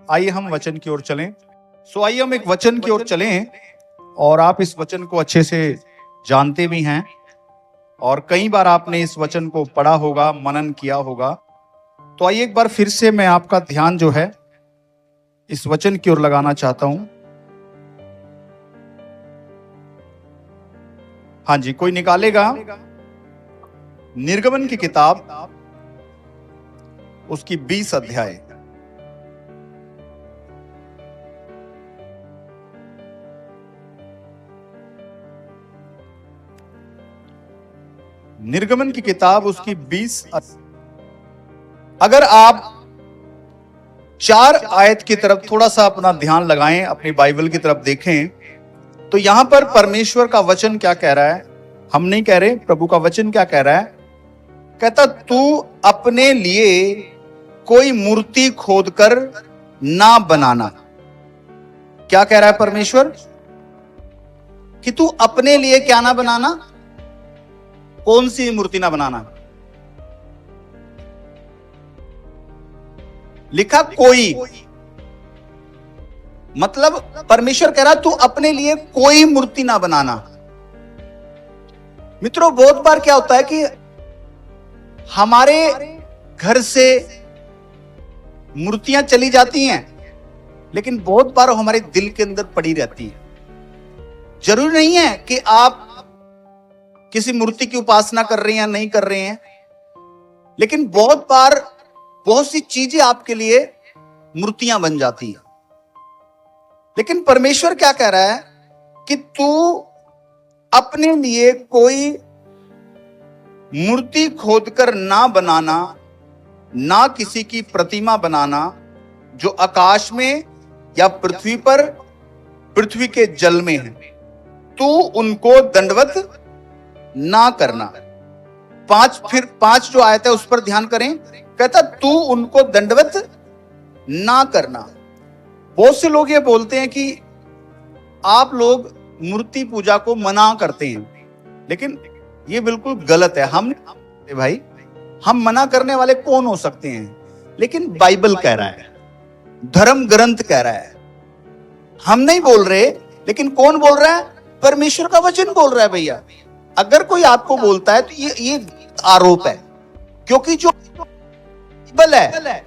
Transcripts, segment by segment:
आइए हम वचन की ओर चलें। आइए हम एक वचन की ओर चलें और आप इस वचन को अच्छे से जानते भी हैं और कई बार आपने इस वचन को पढ़ा होगा, मनन किया होगा। तो आइए एक बार फिर से मैं आपका ध्यान जो है इस वचन की ओर लगाना चाहता हूं। हाँ जी, कोई निकालेगा निर्गमन की किताब उसकी 20 अध्याय। निर्गमन की किताब उसकी 20। अगर आप 4 आयत की तरफ थोड़ा सा अपना ध्यान लगाएं, अपनी बाइबल की तरफ देखें, तो यहां पर परमेश्वर का वचन क्या कह रहा है। हम नहीं कह रहे, प्रभु का वचन क्या कह रहा है। कहता तू अपने लिए कोई मूर्ति खोदकर ना बनाना। क्या कह रहा है परमेश्वर कि तू अपने लिए क्या ना बनाना, कौन सी मूर्ति ना बनाना। लिखा कोई, मतलब परमेश्वर कह रहा तू अपने लिए कोई मूर्ति ना बनाना। मित्रों, बहुत बार क्या होता है कि हमारे घर से मूर्तियां चली जाती हैं, लेकिन बहुत बार हमारे दिल के अंदर पड़ी रहती है। जरूरी नहीं है कि आप किसी मूर्ति की उपासना कर रहे हैं या नहीं कर रहे हैं, लेकिन बहुत बार बहुत सी चीजें आपके लिए मूर्तियां बन जाती है। लेकिन परमेश्वर क्या कह रहा है कि तू अपने लिए कोई मूर्ति खोदकर ना बनाना, ना किसी की प्रतिमा बनाना जो आकाश में या पृथ्वी पर, पृथ्वी के जल में है। तू उनको दंडवत ना करना। 5 जो आयत है उस पर ध्यान करें। कहता तू उनको दंडवत ना करना। बहुत से लोग ये बोलते हैं कि आप लोग मूर्ति पूजा को मना करते हैं, लेकिन ये बिल्कुल गलत है। भाई हम मना करने वाले कौन हो सकते हैं, लेकिन बाइबल कह रहा है, धर्म ग्रंथ कह रहा है। हम नहीं बोल रहे, लेकिन कौन बोल रहा है, परमेश्वर का वचन बोल रहा है। भैया अगर कोई आपको बोलता है तो ये आरोप है, क्योंकि जो बाइबल है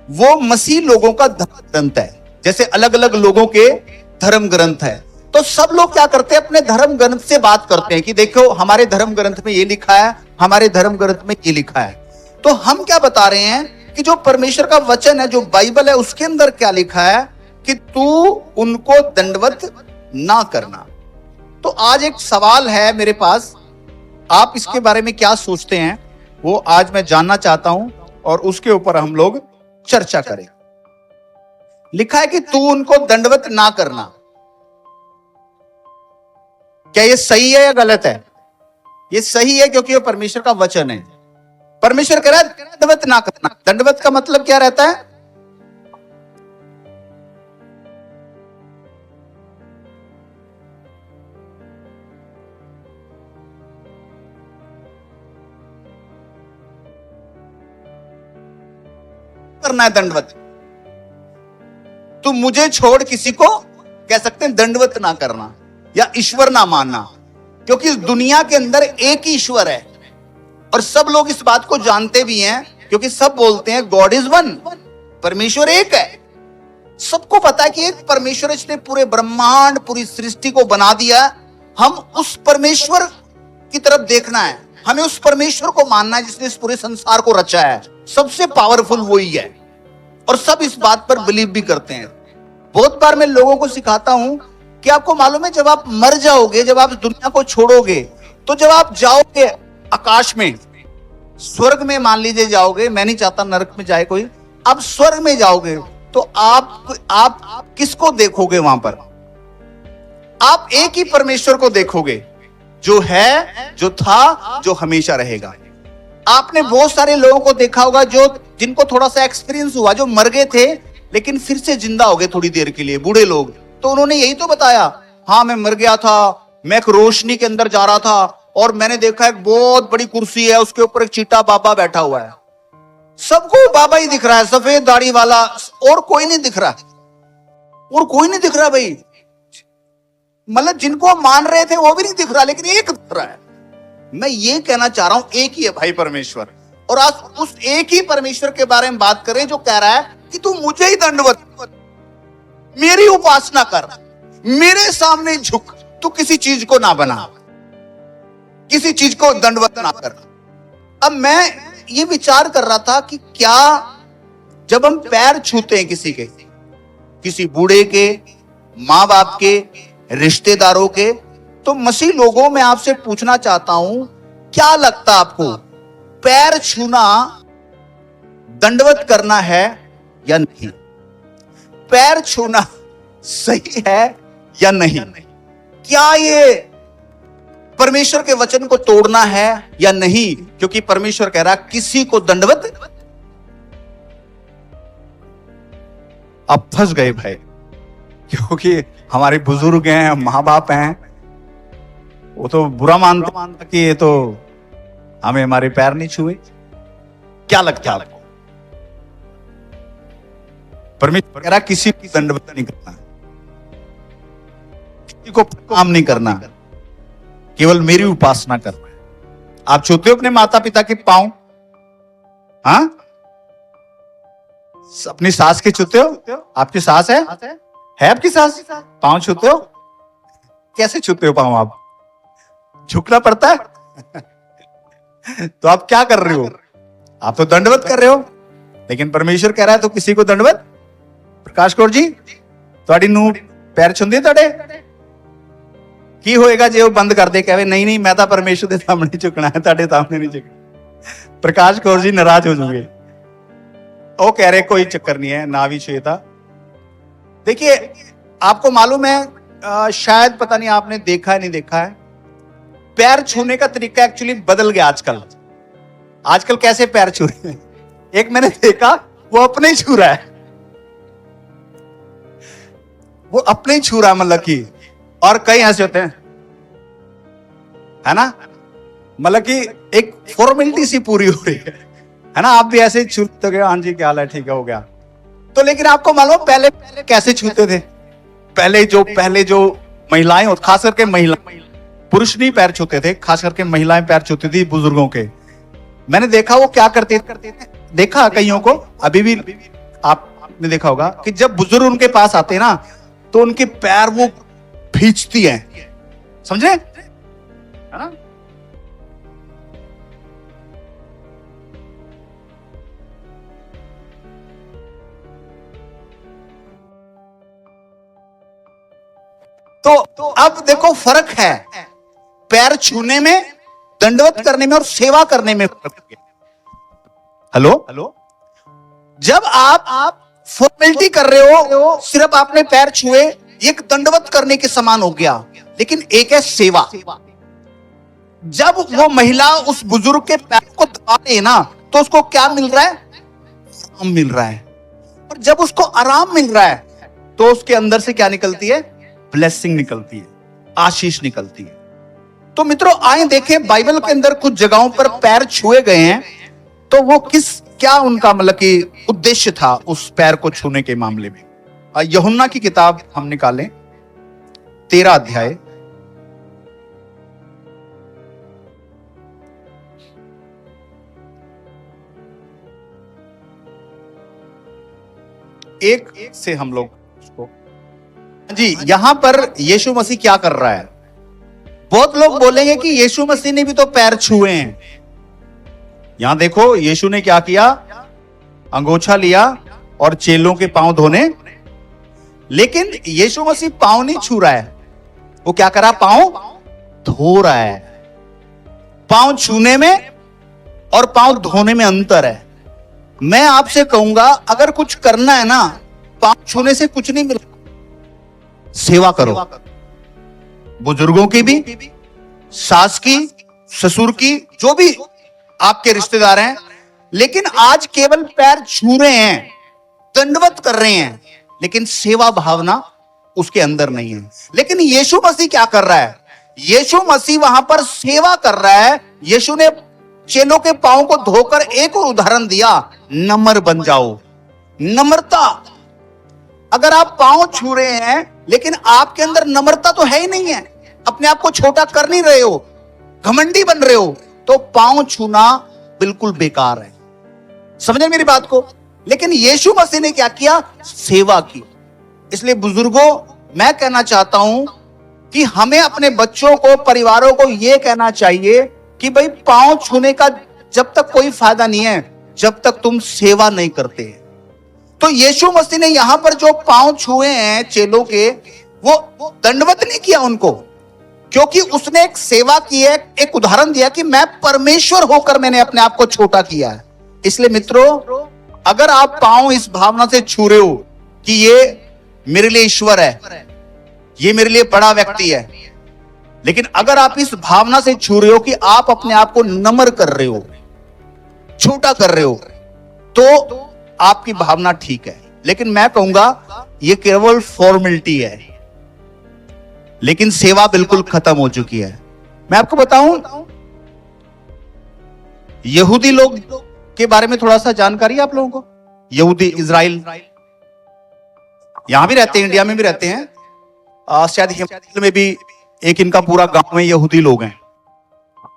वो मसीह लोगों का धर्म ग्रंथ है। जैसे अलग अलग लोगों के धर्म ग्रंथ है, तो सब लोग क्या करते हैं, अपने धर्म ग्रंथ से बात करते हैं कि देखो हमारे धर्म ग्रंथ में ये लिखा है, हमारे धर्म ग्रंथ में ये लिखा है। तो हम क्या बता रहे हैं कि जो परमेश्वर का वचन है, जो बाइबल है, उसके अंदर क्या लिखा है कि तू उनको दंडवत ना करना। तो आज एक सवाल है मेरे पास, आप इसके बारे में क्या सोचते हैं, वो आज मैं जानना चाहता हूं और उसके ऊपर हम लोग चर्चा करें। लिखा है कि तू उनको दंडवत ना करना। क्या ये सही है या गलत है? ये सही है, क्योंकि ये परमेश्वर का वचन है। परमेश्वर कह रहा है दंडवत ना करना। दंडवत का मतलब क्या रहता है? करना है दंडवत। तू मुझे छोड़ किसी को, कह सकते हैं, दंडवत ना करना या ईश्वर ना मानना, क्योंकि इस दुनिया के अंदर एक ही ईश्वर है और सब लोग इस बात को जानते भी हैं, क्योंकि सब बोलते हैं गॉड इज वन, परमेश्वर एक है। सबको पता है कि एक परमेश्वर, इसने पूरे ब्रह्मांड, पूरी सृष्टि को बना दिया। हम उस परमेश्वर की तरफ देखना है, हमें उस परमेश्वर को मानना है जिसने इस पूरे संसार को रचा है। सबसे पावरफुल वही है और सब इस बात पर बिलीव भी करते हैं। बहुत बार मैं लोगों को सिखाता हूं कि आपको मालूम है, जब आप मर जाओगे, जब आप दुनिया को छोड़ोगे, तो जब आप जाओगे आकाश में, स्वर्ग में मान लीजिए जाओगे, मैं नहीं चाहता नरक में जाए कोई, आप स्वर्ग में जाओगे तो आप किसको देखोगे? वहां पर आप एक ही परमेश्वर को देखोगे, जो है, जो था, जो हमेशा रहेगा। आपने बहुत सारे लोगों को देखा होगा जो, जिनको थोड़ा सा एक्सपीरियंस हुआ, जो मर गए थे लेकिन फिर से जिंदा हो गए थोड़ी देर के लिए, बूढ़े लोग। तो उन्होंने यही तो बताया, हाँ मैं मर गया था, मैं एक रोशनी के अंदर जा रहा था और मैंने देखा एक बहुत बड़ी कुर्सी है, उसके ऊपर एक चीटा बाबा बैठा हुआ है। सबको बाबा ही दिख रहा है, सफेद दाढ़ी वाला, और कोई नहीं दिख रहा, और कोई नहीं दिख रहा भाई। मतलब जिनको मान रहे थे वो भी नहीं दिख रहा, लेकिन एक दिख रहा है। मैं ये कहना चाह रहा हूं, एक ही है भाई परमेश्वर, और आज उस एक ही परमेश्वर के बारे में बात करें जो कह रहा है कि तू मुझे ही दंडवत, मेरी उपासना कर, मेरे सामने झुक, तू किसी चीज को ना बना, किसी चीज को दंडवत ना कर। अब मैं ये विचार कर रहा था कि क्या जब हम पैर छूते हैं किसी के, किसी बूढ़े के, मां बाप के, रिश्तेदारों के, तो मसीह लोगों में आपसे पूछना चाहता हूं, क्या लगता आपको पैर छूना दंडवत करना है या नहीं? पैर छूना सही है या नहीं? क्या ये परमेश्वर के वचन को तोड़ना है या नहीं? क्योंकि परमेश्वर कह रहा किसी को दंडवत। अब फंस गए भाई, क्योंकि हमारे बुजुर्ग हैं, मां बाप हैं, वो तो बुरा मानता कि ये तो हमें हमारे पैर नहीं छुए। क्या लगता है आपको? परमेश्वर कह रहा किसी की दंडवत नहीं करना, किसी को काम नहीं करना, केवल मेरी उपासना करना है। आप छूते हो अपने माता पिता के पांव? हाँ, अपनी सास के छूते हो? आपकी सास है आपकी सास? पांव छूते हो? कैसे छूते हो पांव आप? झुकना पड़ता है। तो आप क्या कर रहे हो? आप तो दंडवत कर रहे हो, लेकिन परमेश्वर कह रहा है तो किसी को दंडवत। प्रकाश कौर जी, ਤੁਹਾਡੀ ਨੂੰ ਪੈਰ ਛੁੰਦੇ ਤੁਹਾਡੇ? ਕੀ ਹੋਏਗਾ ਜੇ ਉਹ ਬੰਦ ਕਰਦੇ, ਕਹੇ ਨਹੀਂ ਨਹੀਂ ਮੈਂ ਤਾਂ ਪਰਮੇਸ਼ਰ ਦੇ ਸਾਹਮਣੇ ਝੁਕਣਾ है, ਤੁਹਾਡੇ सामने नहीं झुकना। प्रकाश कौर जी नाराज हो जाओगे। वो कह रहे कोई चक्कर नहीं है, ना भी श्वेता। देखिए आपको मालूम है, शायद पता नहीं आपने देखा है नहीं देखा है, पैर छूने का तरीका एक्चुअली बदल गया आजकल। आजकल कैसे पैर छू रहे हैं? एक मैंने देखा वो अपने ही छू रहा है, वो अपने ही छू रहा है, मतलब कि, और कई ऐसे होते हैं, है ना, मतलब कि एक फॉर्मेलिटी सी पूरी हो रही है ना। आप भी ऐसे ही छूते गए, हाँ जी क्या हाल है, ठीक है हो गया। तो लेकिन आपको मालूम पहले कैसे छूते थे? पहले जो महिलाएं, खास करके महिला, पुरुष नहीं पैर छूते थे, खास करके महिलाएं पैर छूती थी बुजुर्गों के। मैंने देखा वो क्या करते थे, देखा कईयों को, अभी भी आपने देखा होगा कि जब बुजुर्ग उनके पास आते ना तो उनके पैर वो खींचती है, समझे, है ना। तो अब देखो फर्क है पैर छूने में, दंडवत करने में और सेवा करने में फर्क है। हेलो, जब आप फॉर्मेलिटी कर रहे हो, सिर्फ आपने पैर छुए, एक दंडवत करने के समान हो गया, लेकिन एक है सेवा। जब वो महिला उस बुजुर्ग के पैर को दबा रही है ना, तो उसको क्या मिल रहा है? आराम मिल रहा है। और जब उसको आराम मिल रहा है तो उसके अंदर से क्या निकलती है? ब्लेसिंग निकलती है, आशीष निकलती है। तो मित्रों आए देखें, बाइबल के अंदर कुछ जगहों पर पैर छुए गए हैं, तो वो क्या उनका मतलब कि उद्देश्य था उस पैर को छूने के मामले में। यूहन्ना की किताब हम निकालें, 13 अध्याय, एक से हम लोग उसको जी, यहां पर यीशु मसीह क्या कर रहा है? बहुत लोग बोलेंगे कि यीशु मसीह ने भी तो पैर छुए हैं। यहां देखो यीशु ने क्या किया, अंगोछा लिया और चेलों के पांव धोने, लेकिन यीशु मसीह पांव नहीं छू रहा है, वो क्या कर रहा? पांव धो रहा है। पांव छूने में और पांव धोने में अंतर है। मैं आपसे कहूंगा अगर कुछ करना है ना, पांव छूने से कुछ नहीं मिलेगा। सेवा करो, बुजुर्गों की भी, सास की, ससुर की, जो भी आपके रिश्तेदार हैं, लेकिन आज केवल पैर छू रहे हैं, दंडवत कर रहे हैं, लेकिन सेवा भावना उसके अंदर नहीं है। लेकिन यीशु मसीह क्या कर रहा है? यीशु मसीह वहां पर सेवा कर रहा है। यीशु ने चेलों के पांव को धोकर एक और उदाहरण दिया, नम्र बन जाओ। नम्रता, अगर आप पांव छू रहे हैं लेकिन आपके अंदर नम्रता तो है ही नहीं है, अपने आप को छोटा कर नहीं रहे हो, घमंडी बन रहे हो, तो पांव छूना बिल्कुल बेकार है। समझे मेरी बात को? लेकिन यीशु मसीह ने क्या किया? सेवा की। इसलिए बुजुर्गों, मैं कहना चाहता हूं कि हमें अपने बच्चों को, परिवारों को यह कहना चाहिए कि भाई पांव छूने का जब तक कोई फायदा नहीं है जब तक तुम सेवा नहीं करते। तो यीशु मसीह ने यहां पर जो पांव छुए हैं चेलों के, वो दंडवत नहीं किया उनको, क्योंकि उसने एक सेवा की है, एक उदाहरण दिया कि मैं परमेश्वर होकर मैंने अपने आप को छोटा किया है। इसलिए मित्रों, अगर आप पांव इस भावना से छू रहे हो कि ये मेरे लिए ईश्वर है, ये मेरे लिए बड़ा व्यक्ति है, लेकिन अगर आप इस भावना से छू रहे हो कि आप अपने आप को नम्र कर रहे हो, छोटा कर रहे हो, तो आपकी भावना ठीक है। लेकिन मैं कहूंगा ये केवल फॉर्मेलिटी है, लेकिन सेवा बिल्कुल खत्म हो चुकी है। मैं आपको बताऊं, यहूदी लोग के बारे में थोड़ा सा जानकारी है आप लोगों को? यहूदी, इजराइल यहां भी रहते हैं, इंडिया में भी रहते हैं, शायद हिमाचल में भी एक इनका पूरा गांव में यहूदी लोग हैं।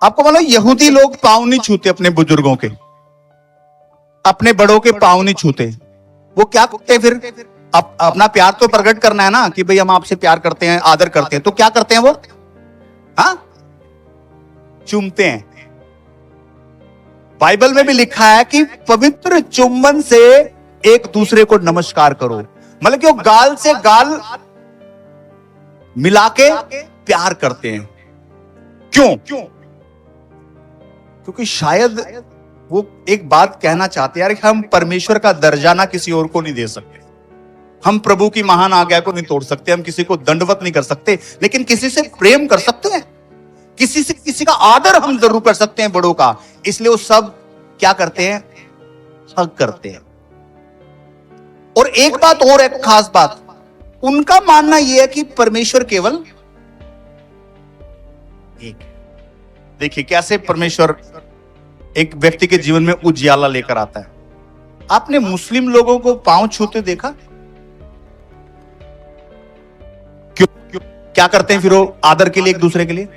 आपको मालूम, यहूदी लोग पांव नहीं छूते अपने बुजुर्गों के, अपने बड़ों के पांव नहीं छूते। वो क्या करते हैं फिर? अपना प्यार तो प्रकट करना है ना कि भाई हम आपसे प्यार करते हैं, आदर करते हैं, तो क्या करते हैं वो? हाँ, चूमते हैं। बाइबल में भी लिखा है कि पवित्र चुंबन से एक दूसरे को नमस्कार करो, मतलब कि वो गाल से गाल मिला के प्यार करते हैं। क्यों? क्योंकि शायद वो एक बात कहना चाहते हैं, यार, कि हम परमेश्वर का दर्जा ना किसी और को नहीं दे सकते, हम प्रभु की महान आज्ञा को नहीं तोड़ सकते, हम किसी को दंडवत नहीं कर सकते, लेकिन किसी से प्रेम कर सकते हैं, किसी का आदर हम जरूर कर सकते हैं, बड़ों का। इसलिए वो सब क्या करते हैं? हग करते हैं। और एक बात और, एक खास बात, उनका मानना यह है कि परमेश्वर केवल एक है। देखिए कैसे परमेश्वर एक व्यक्ति के जीवन में उजियाला लेकर आता है। आपने मुस्लिम लोगों को पांव छूते देखा? क्यों? क्या करते हैं फिर वो? आदर के लिए, एक दूसरे के लिए।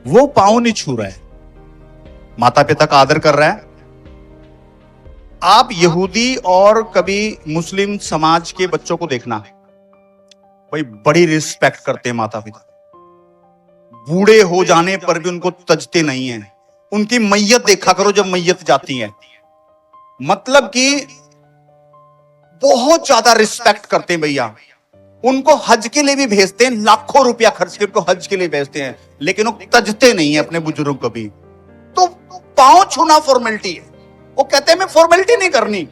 वो पांव नहीं छू रहा है, माता पिता का आदर कर रहा है। आप यहूदी और कभी मुस्लिम समाज के बच्चों को देखना, भाई बड़ी रिस्पेक्ट करते हैं माता पिता, बूढ़े हो जाने पर भी उनको तजते नहीं हैं। उनकी मैयत देखा करो जब मैयत जाती है, मतलब कि बहुत ज्यादा रिस्पेक्ट करते हैं भैया। उनको हज के लिए भी भेजते हैं, लाखों रुपया खर्च करके उनको हज के लिए भेजते हैं, लेकिन वो तजते नहीं है अपने बुजुर्गों को भी। तो पांव छूना फॉर्मेलिटी है। वो कहते हैं हमें फॉर्मेलिटी नहीं करनी,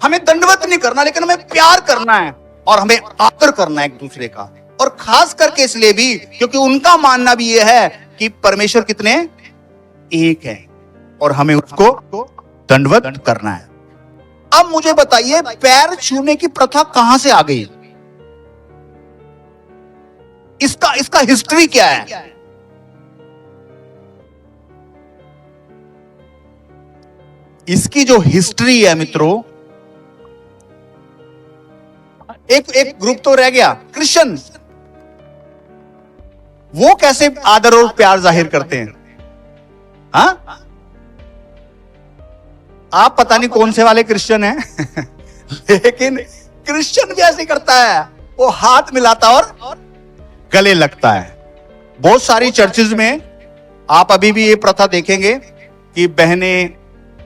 हमें दंडवत नहीं करना, लेकिन हमें प्यार करना है और हमें आदर करना है एक दूसरे का। और खास करके इसलिए भी क्योंकि उनका मानना भी यह है कि परमेश्वर कितने? एक है, और हमें उसको दंडवत करना है। अब मुझे बताइए, पैर छूने की प्रथा कहां से आ गई? इसका हिस्ट्री क्या है? इसकी जो हिस्ट्री है मित्रों, एक ग्रुप तो रह गया, क्रिश्चियन। वो कैसे आदर और प्यार जाहिर करते हैं? हाँ, आप पता नहीं कौन से वाले क्रिश्चियन हैं लेकिन क्रिश्चियन भी ऐसे करता है, वो हाथ मिलाता और गले लगता है। बहुत सारी चर्चेज में आप अभी भी ये प्रथा देखेंगे कि बहनें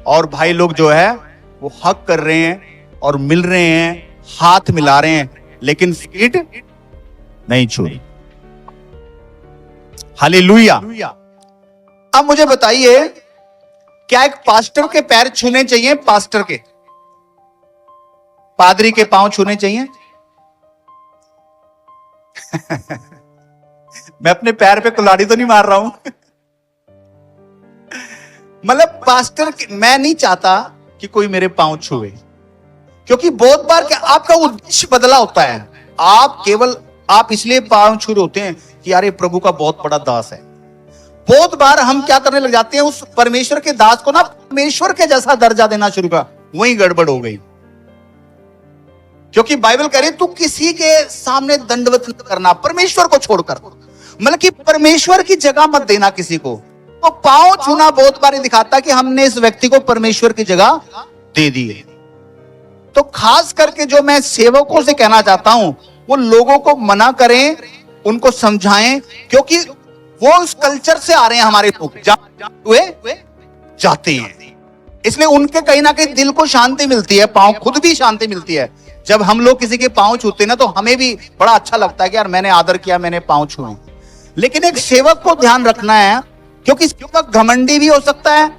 और भाई लोग जो है वो हक कर रहे हैं और मिल रहे हैं, हाथ मिला रहे हैं, लेकिन फीट नहीं छू। हालेलुया। अब मुझे बताइए, क्या एक पास्टर के पैर छूने चाहिए? पास्टर के, पादरी के पांव छूने चाहिए? मैं अपने पैर पे कुल्हाड़ी तो नहीं मार रहा हूं मतलब पास्टर, मैं नहीं चाहता कि कोई मेरे पांव छुए, क्योंकि बहुत बार क्या आपका उद्देश्य बदला होता है। आप इसलिए पांव छू रहे होते हैं कि यार ये प्रभु का बहुत बड़ा दास है, बहुत बार हम क्या करने लग जाते हैं, उस परमेश्वर के दास को ना परमेश्वर के जैसा दर्जा देना शुरू कर, वही गड़बड़ हो गई। क्योंकि बाइबल कह रही तू किसी के सामने दंडवत मत करना, परमेश्वर को छोड़कर, मतलब कि परमेश्वर की जगह मत देना किसी को। तो पांव छूना बहुत बार दिखाता कि हमने इस व्यक्ति को परमेश्वर की जगह दे दी है। तो खास करके जो मैं सेवकों से कहना चाहता हूं, वो लोगों को मना करें, उनको समझाएं, क्योंकि वो उस कल्चर से आ रहे हैं, हमारे लोग हुए जाते हैं। इसलिए उनके कहीं ना कहीं दिल को शांति मिलती है, पांव खुद भी शांति मिलती है। जब हम लोग किसी के पांव छूते हैं ना, तो हमें भी बड़ा अच्छा लगता है कि यार मैंने आदर किया, मैंने पांव छुए। लेकिन एक सेवक को ध्यान रखना है, क्योंकि सेवक घमंडी भी हो सकता है,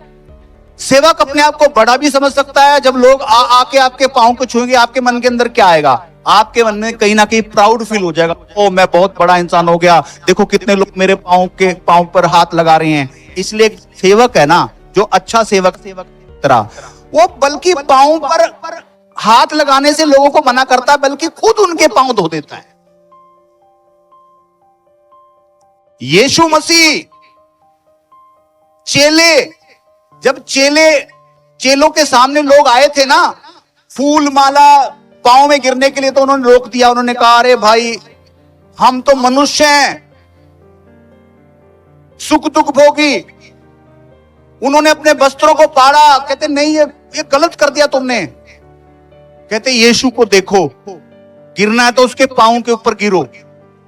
सेवक अपने आप को बड़ा भी समझ सकता है। जब लोग आके आपके पांव को छुएंगे, आपके मन के अंदर क्या आएगा? आपके मन में कहीं ना कहीं प्राउड फील हो जाएगा, ओ मैं बहुत बड़ा इंसान हो गया, देखो कितने लोग मेरे पांव पर हाथ लगा रहे हैं। इसलिए एक सेवक है ना, जो अच्छा सेवक तरह, वो बल्कि पांव पर हाथ लगाने से लोगों को मना करता है, बल्कि खुद उनके पांव धो देता है। यीशु मसीह जब चेलों के सामने लोग आए थे ना, फूल माला पांव में गिरने के लिए, तो उन्होंने रोक दिया। उन्होंने कहा अरे भाई, हम तो मनुष्य हैं, सुख दुख भोगी। उन्होंने अपने वस्त्रों को फाड़ा, कहते नहीं ये गलत कर दिया तुमने। कहते यीशु को देखो, गिरना है तो उसके पांव के ऊपर गिरो।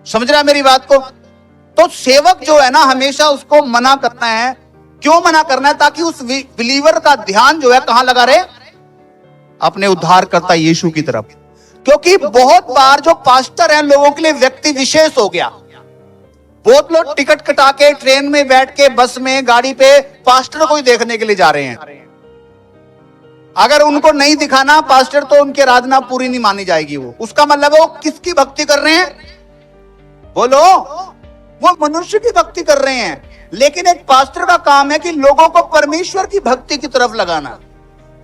समझ रहा है मेरी बात को? तो सेवक जो है ना, हमेशा उसको मना करना है। क्यों मना करना है? ताकि उस बिलीवर का ध्यान जो है कहां लगा रहे? अपने उद्धारकर्ता यीशु की तरफ। क्योंकि बहुत बार जो पास्टर हैं, लोगों के लिए व्यक्ति विशेष हो गया। बहुत लोग टिकट कटा के, ट्रेन में बैठ के, बस में, गाड़ी पे पास्टर को ही देखने के लिए जा रहे हैं। अगर उनको नहीं दिखाना पास्टर, तो उनकी आराधना पूरी नहीं मानी जाएगी। वो उसका मतलब है वो किसकी भक्ति कर रहे हैं? बोलो, वो मनुष्य की भक्ति कर रहे हैं। लेकिन एक पास्टर का काम है कि लोगों को परमेश्वर की भक्ति की तरफ लगाना।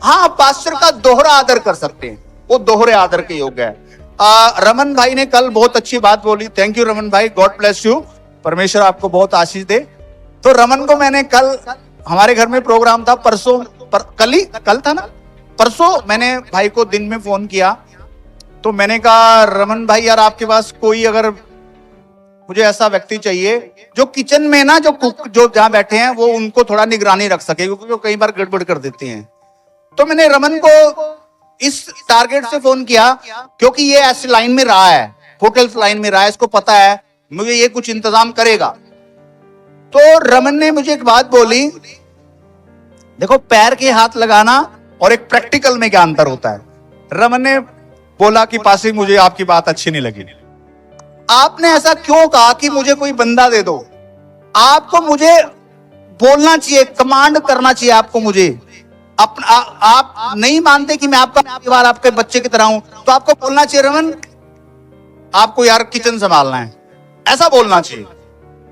हाँ, पास्टर का दोहरा आदर कर सकते हैं, वो दोहरे आदर के योग्य है। रमन भाई ने कल बहुत अच्छी बात बोली, थैंक यू रमन भाई, गॉड ब्लेस यू, परमेश्वर आपको बहुत आशीष दे। तो रमन को मैंने कल, हमारे घर में प्रोग्राम था परसों, कल था ना, परसों मैंने भाई को दिन में फोन किया। तो मैंने कहा रमन भाई यार, आपके पास कोई, अगर मुझे ऐसा व्यक्ति चाहिए जो किचन में ना, जो जहां बैठे हैं, वो उनको थोड़ा निगरानी रख सके, क्योंकि वो कई बार गड़बड़ कर देते हैं। तो मैंने रमन को इस टारगेट से फोन किया, क्योंकि ये ऐसी लाइन में रहा है, होटल्स लाइन में रहा है, इसको पता है मुझे ये कुछ इंतजाम करेगा। तो रमन ने मुझे एक बात बोली, देखो पैर के हाथ लगाना और एक प्रैक्टिकल में क्या अंतर होता है। रमन ने बोला कि पासी, मुझे आपकी बात अच्छी नहीं लगी। आपने ऐसा क्यों कहा कि मुझे कोई बंदा दे दो? आपको मुझे बोलना चाहिए, कमांड करना चाहिए आपको मुझे। आप नहीं मानते कि मैं आपका परिवार, आपके बच्चे की तरह हूं, तो आपको बोलना चाहिए रमन, आपको यार किचन संभालना है, ऐसा बोलना चाहिए।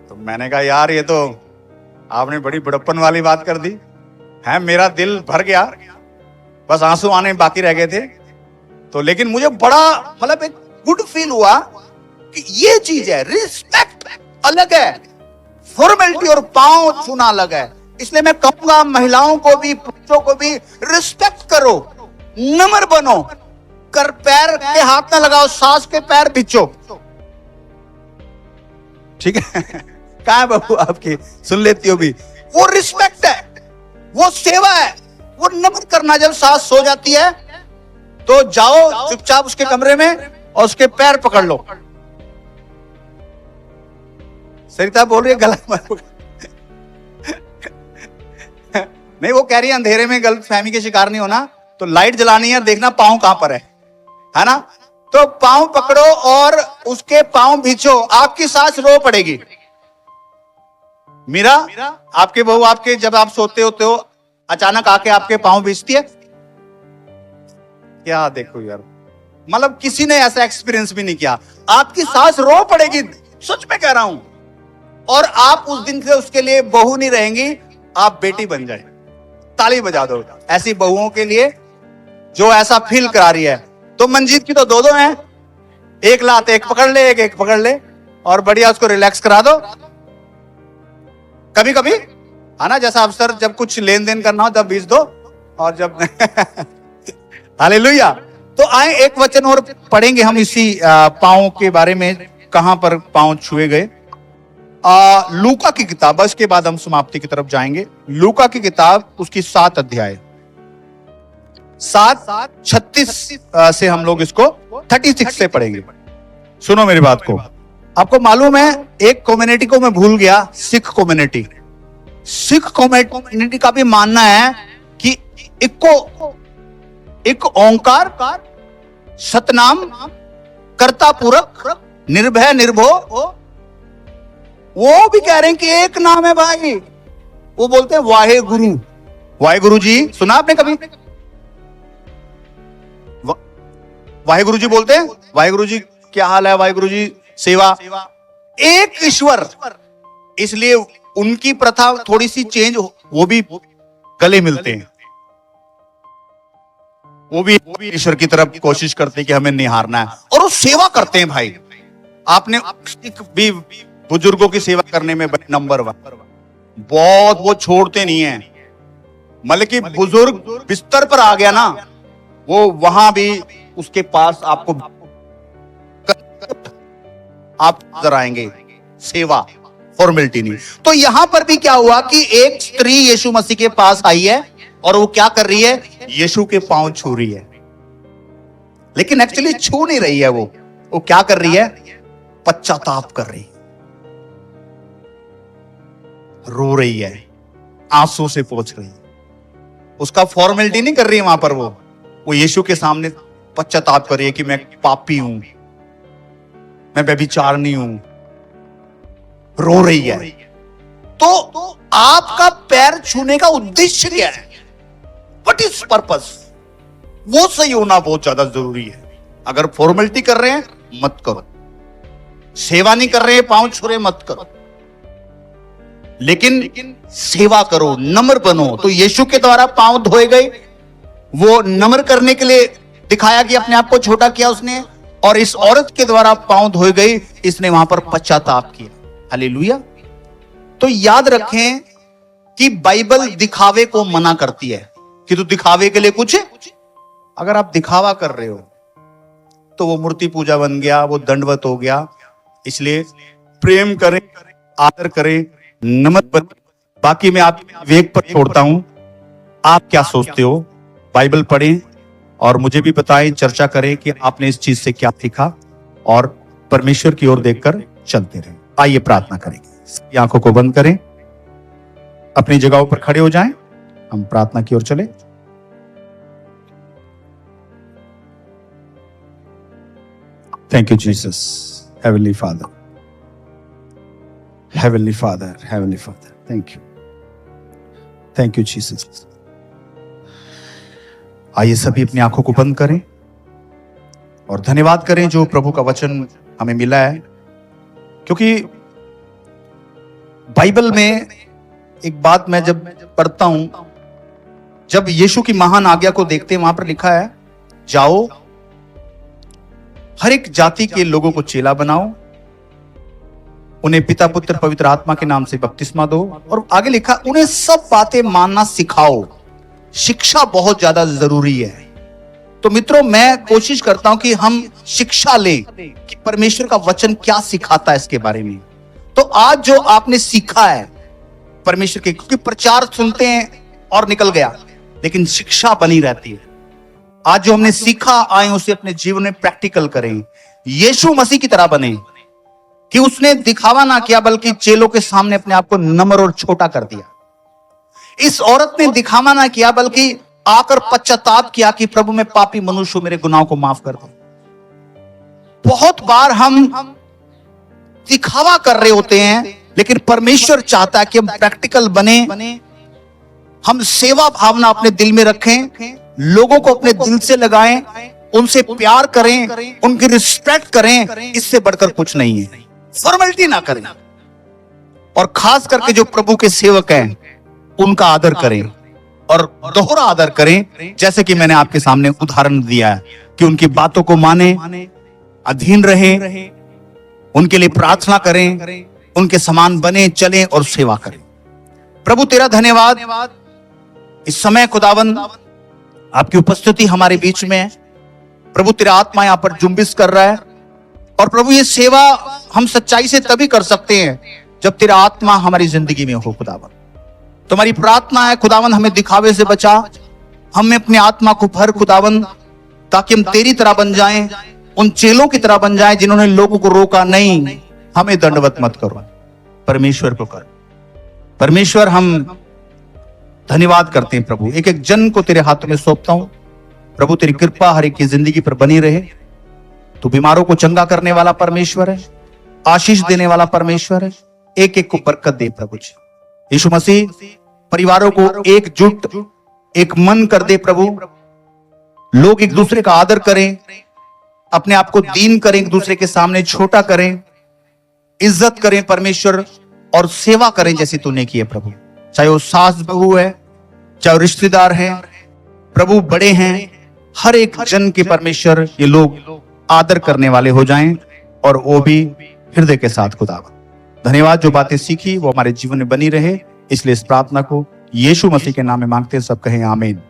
तो मैंने कहा यार, ये तो आपने बड़ी बड़प्पन वाली बात कर दी है। मेरा दिल भर गया, बस आंसू आने बाकी रह गए थे। तो लेकिन मुझे बड़ा, मतलब एक गुड फील हुआ कि ये चीज है, रिस्पेक्ट अलग है, फॉर्मेलिटी और पांव छूना अलग है। इसलिए मैं कहूंगा महिलाओं को भी, पुरुषों को भी, रिस्पेक्ट करो, नम्र बनो, कर पैर के हाथ ना लगाओ, सास के पैर बिछो। ठीक है? कहाँ है बहू आपकी, सुन लेती हो भी? वो रिस्पेक्ट है, वो सेवा है, वो नम्र करना। जब सास सो जाती है तो जाओ चुपचाप उसके कमरे में और उसके पैर पकड़ लो। सरिता बोल रही है गला नहीं, वो कह रही है अंधेरे में गलत फहमी के शिकार नहीं होना, तो लाइट जलानी है, देखना पांव कहां पर है ना? तो पांव पकड़ो और उसके पांव भींचो, आपकी सास रो पड़ेगी। मीरा, आपके बहू आपके, जब आप सोते होते हो, अचानक आके आपके पांव भींचती है क्या? देखो यार, मतलब किसी ने ऐसा एक्सपीरियंस भी नहीं किया। आपकी सास रो पड़ेगी, सच में कह रहा हूं। और आप उस दिन से उसके लिए बहू नहीं रहेंगी, आप बेटी बन जाए। ताली बजा दो ऐसी बहुओं के लिए जो ऐसा फील करा रही है। तो मंजीत की तो दो हैं, एक लात एक पकड़ ले, एक पकड़ ले, और बढ़िया उसको रिलैक्स करा दो। कभी कभी है ना, जैसा अफसर जब कुछ लेन देन करना हो तब बीज दो, और जब हालेलुया। तो आए एक वचन और पढ़ेंगे हम इसी पांव के बारे में, कहां पर पांव छुए गए। लूका की किताब, इसके बाद हम समाप्ति की तरफ जाएंगे। लूका की किताब उसकी 7 अध्याय, 7:36 से हम लोग इसको 36 से पढ़ेंगे। सुनो मेरी बात को। आपको मालूम है एक कम्युनिटी को मैं भूल गया, सिख कम्युनिटी। सिख कम्युनिटी का भी मानना है कि एक ओंकार सतनाम कर्ता पूरक निर्भय निर्भो, वो भी कह रहे हैं कि एक नाम है भाई। वो बोलते हैं वाहे गुरु। वाहे गुरु जी सुना आपने कभी? वाहे गुरु जी बोलते हैं, वाहे गुरु जी क्या हाल है, वाहे गुरु जी सेवा। एक ईश्वर, इसलिए उनकी प्रथा थोड़ी सी चेंज, वो भी गले मिलते हैं, वो भी ईश्वर की तरफ कोशिश करते हैं कि हमें निहारना है, और वो सेवा करते हैं भाई। आपने भी बुजुर्गों की सेवा करने में नंबर 1, बहुत, वो छोड़ते नहीं है। मतलब कि बुजुर्ग बिस्तर पर आ गया ना, वो वहां भी उसके पास आपको आप नजर आएंगे। सेवा, फॉर्मेलिटी नहीं। तो यहां पर भी क्या हुआ कि एक स्त्री यीशु मसीह के पास आई है, और वो क्या कर रही है? यीशु के पांव छू रही है। लेकिन एक्चुअली छू नहीं रही है, वो क्या कर रही है? पश्चाताप कर रही है, रो रही है, आंसू से पोंछ रही है। उसका फॉर्मेलिटी नहीं कर रही है वहां पर, वो यीशु के सामने पश्चाताप कर रही है कि मैं पापी हूं, मैं व्यभिचारिणी हूं, रो रही है। तो आपका पैर छूने का उद्देश्य क्या है? What is purpose? वो सही होना बहुत ज्यादा जरूरी है। अगर फॉर्मेलिटी कर रहे हैं मत करो, सेवा नहीं कर रहे हैं पांव छू रहे मत करो, लेकिन सेवा करो, नम्र बनो। तो यीशु के द्वारा पांव धोए गए, वो नम्र करने के लिए दिखाया कि अपने आप को छोटा किया उसने, और इस औरत के द्वारा पांव धोए गए, इसने वहां पर पश्चाताप किया। हालेलुया। तो याद रखें कि बाइबल दिखावे को मना करती है कि तू दिखावे के लिए कुछ, अगर आप दिखावा कर रहे हो तो वो मूर्ति पूजा बन गया, वो दंडवत हो गया। इसलिए प्रेम करें, आदर करें, नम्र बन। बाकी मैं आप विवेक पर छोड़ता हूं, आप क्या सोचते हो? बाइबल पढ़ें और मुझे भी बताएं, चर्चा करें कि आपने इस चीज से क्या सीखा, और परमेश्वर की ओर देखकर चलते रहें। आइए प्रार्थना करेंगे। आंखों को बंद करें, अपनी जगहों पर खड़े हो जाएं, हम प्रार्थना की ओर चले। Thank you Jesus, heavenly father, heavenly father, heavenly father, thank you Jesus. आइए सभी अपनी आंखों को बंद करें और धन्यवाद करें जो प्रभु का वचन हमें मिला है। क्योंकि बाइबल में एक बात मैं जब पढ़ता हूं, जब यीशु की महान आज्ञा को देखते हैं, वहां पर लिखा है जाओ, हर एक जाति के लोगों को चेला बनाओ, उन्हें पिता पुत्र पवित्र आत्मा के नाम से बपतिस्मा दो, और आगे लिखा उन्हें सब बातें मानना सिखाओ। शिक्षा बहुत ज्यादा जरूरी है। तो मित्रों, मैं कोशिश करता हूं कि हम शिक्षा लें कि परमेश्वर का वचन क्या सिखाता है इसके बारे में। तो आज जो आपने सीखा है परमेश्वर के, क्योंकि प्रचार सुनते हैं और निकल गया, लेकिन शिक्षा बनी रहती है। आज जो हमने सीखा, आए उसे अपने जीवन में प्रैक्टिकल करें, यीशु मसीह की तरह बने, कि उसने दिखावा ना किया बल्कि चेलों के सामने अपने आप को नम्र और छोटा कर दिया। इस औरत ने दिखावा ना किया बल्कि आकर पश्चाताप किया कि प्रभु मैं पापी मनुष्य हूं, मेरे गुनाहों को माफ कर दो। बहुत बार हम दिखावा कर रहे होते हैं, लेकिन परमेश्वर चाहता है कि हम प्रैक्टिकल बने, हम सेवा भावना अपने दिल में रखें, लोगों को अपने दिल से लगाएं, उनसे प्यार करें, उनकी रिस्पेक्ट करें। इससे बढ़कर कुछ नहीं है। फॉर्मेलिटी ना करें, और खास करके जो प्रभु के सेवक हैं उनका आदर करें, और दोहरा आदर करें। जैसे कि मैंने आपके सामने उदाहरण दिया है कि उनकी बातों को माने, अधीन रहें, उनके लिए प्रार्थना करें, उनके समान बने, चलें और सेवा करें। प्रभु तेरा धन्यवाद इस समय खुदावन आपकी उपस्थिति हमारे बीच में है। प्रभु तेरा आत्मा यहाँ पर जुम्बिश कर रहा है और प्रभु ये सेवा हम सच्चाई से तभी कर सकते हैं जब तेरा आत्मा हमारी जिंदगी में हो। खुदावन तुम्हारी प्रार्थना है खुदावन हमें दिखावे से बचा, हमें अपने आत्मा को भर खुदावन, ताकि हम तेरी तरह बन जाएं, उन चेलों की तरह बन जाएं जिन्होंने लोगों को रोका नहीं। हमें दंडवत मत करो, परमेश्वर को कर। परमेश्वर हम धन्यवाद करते हैं प्रभु, एक एक जन को तेरे हाथों में सौंपता हूं प्रभु। तेरी कृपा हर एक की जिंदगी पर बनी रहे। तू बीमारों को चंगा करने वाला परमेश्वर है, आशीष देने वाला परमेश्वर है। एक एक को बरकत दे प्रभु जी। यीशु मसीह परिवारों को एकजुट एक मन कर दे प्रभु। लोग एक दूसरे का आदर करें, अपने आप को दीन करें, एक दूसरे के सामने छोटा करें, इज्जत करें परमेश्वर, और सेवा करें जैसे तूने की है प्रभु। चाहे वो सास बहू है, चाहे वो रिश्तेदार है प्रभु, बड़े हैं, हर एक जन के परमेश्वर ये लोग आदर करने वाले हो जाएं, और वो भी हृदय के साथ। खुदावन धन्यवाद, जो बातें सीखी वो हमारे जीवन में बनी रहे। इसलिए इस प्रार्थना को यीशु मसीह के नाम में मांगते हैं, सब कहें आमीन।